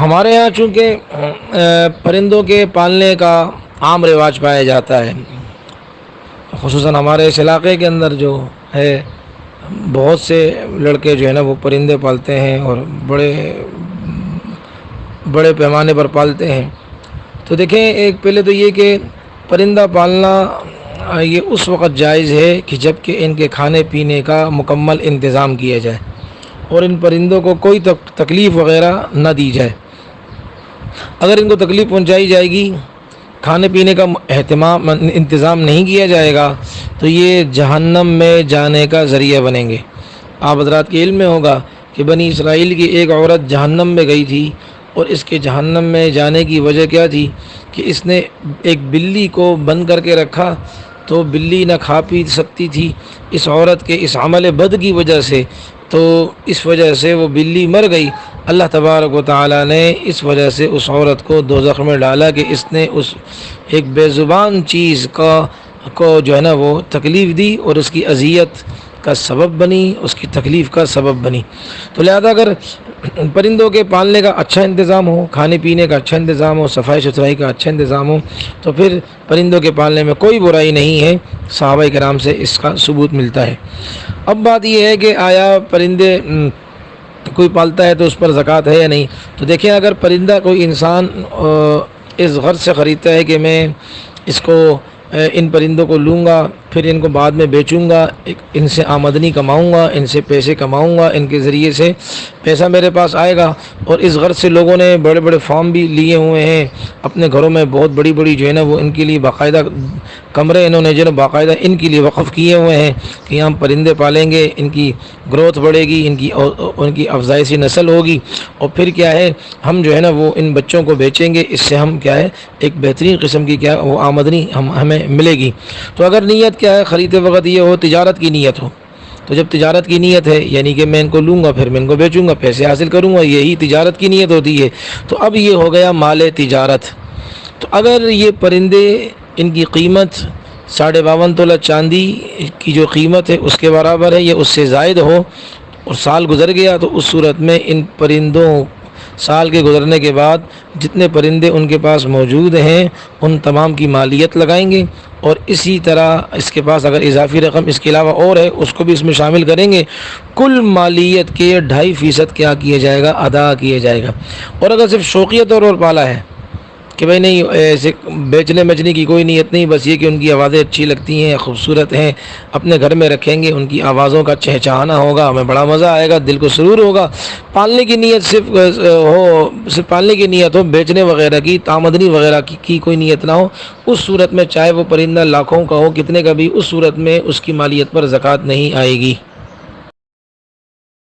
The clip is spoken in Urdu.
ہمارے یہاں چونکہ پرندوں کے پالنے کا عام رواج پایا جاتا ہے، خصوصاً ہمارے اس علاقے کے اندر جو ہے بہت سے لڑکے جو ہے نا وہ پرندے پالتے ہیں اور بڑے بڑے پیمانے پر پالتے ہیں۔ تو دیکھیں، ایک پہلے تو یہ کہ پرندہ پالنا یہ اس وقت جائز ہے کہ جب کہ ان کے کھانے پینے کا مکمل انتظام کیا جائے اور ان پرندوں کو کوئی تکلیف وغیرہ نہ دی جائے۔ اگر ان کو تکلیف پہنچائی جائے گی، کھانے پینے کا انتظام نہیں کیا جائے گا، تو یہ جہنم میں جانے کا ذریعہ بنیں گے۔ آپ حضرات کے علم میں ہوگا کہ بنی اسرائیل کی ایک عورت جہنم میں گئی تھی، اور اس کے جہنم میں جانے کی وجہ کیا تھی کہ اس نے ایک بلی کو بند کر کے رکھا، تو بلی نہ کھا پی سکتی تھی اس عورت کے اس عمل بد کی وجہ سے، تو اس وجہ سے وہ بلی مر گئی۔ اللہ تبارک و تعالی نے اس وجہ سے اس عورت کو دوزخ میں ڈالا کہ اس نے اس ایک بے زبان چیز کو جو ہے نا وہ تکلیف دی اور اس کی اذیت کا سبب بنی، اس کی تکلیف کا سبب بنی۔ تو لہذا اگر پرندوں کے پالنے کا اچھا انتظام ہو، کھانے پینے کا اچھا انتظام ہو، صفائی ستھرائی کا اچھا انتظام ہو، تو پھر پرندوں کے پالنے میں کوئی برائی نہیں ہے۔ صحابہ کرام سے اس کا ثبوت ملتا ہے۔ اب بات یہ ہے کہ آیا پرندے کوئی پالتا ہے تو اس پر زکوٰۃ ہے یا نہیں؟ تو دیکھیں، اگر پرندہ کوئی انسان اس غرض سے خریدتا ہے کہ میں اس کو ان پرندوں کو لوں گا، پھر ان کو بعد میں بیچوں گا، ان سے آمدنی کماؤں گا، ان سے پیسے کماؤں گا، ان کے ذریعے سے پیسہ میرے پاس آئے گا، اور اس غرض سے لوگوں نے بڑے بڑے فارم بھی لیے ہوئے ہیں اپنے گھروں میں، بہت بڑی بڑی جو ہے نا وہ ان کے لیے باقاعدہ کمرے انہوں نے جو ہے باقاعدہ ان کے لیے وقف کیے ہوئے ہیں کہ ہم پرندے پالیں گے، ان کی گروتھ بڑھے گی، ان کی افزائشی نسل ہوگی، اور پھر کیا ہے ہم جو ہے نا وہ ان بچوں کو بیچیں گے، اس سے ہم کیا ہے ایک بہترین قسم کی کیا وہ آمدنی ہمیں ملے گی۔ تو اگر نیت کیا ہے خریدتے وقت یہ ہو تجارت کی نیت ہو، تو جب تجارت کی نیت ہے یعنی کہ میں ان کو لوں گا پھر میں ان کو بیچوں گا، پیسے حاصل کروں گا، یہی تجارت کی نیت ہوتی ہے، تو اب یہ ہو گیا مال تجارت۔ تو اگر یہ پرندے ان کی قیمت 52.5 تولہ چاندی کی جو قیمت ہے اس کے برابر ہے یا اس سے زائد ہو اور سال گزر گیا، تو اس صورت میں ان پرندوں سال کے گزرنے کے بعد جتنے پرندے ان کے پاس موجود ہیں ان تمام کی مالیت لگائیں گے، اور اسی طرح اس کے پاس اگر اضافی رقم اس کے علاوہ اور ہے اس کو بھی اس میں شامل کریں گے، کل مالیت کے 2.5% کیا کیا جائے گا، ادا کیا جائے گا۔ اور اگر صرف شوقیہ طور پر پالا ہے کہ بھائی نہیں ایسے بیچنے کی کوئی نیت نہیں، بس یہ کہ ان کی آوازیں اچھی لگتی ہیں، خوبصورت ہیں، اپنے گھر میں رکھیں گے، ان کی آوازوں کا چہچہانا ہوگا، ہمیں بڑا مزہ آئے گا، دل کو سرور ہوگا، پالنے کی نیت صرف پالنے کی نیت ہو، بیچنے وغیرہ کی آمدنی وغیرہ کی کوئی نیت نہ ہو، اس صورت میں چاہے وہ پرندہ لاکھوں کا ہو کتنے کا بھی، اس صورت میں اس کی مالیت پر زکوٰۃ نہیں آئے گی۔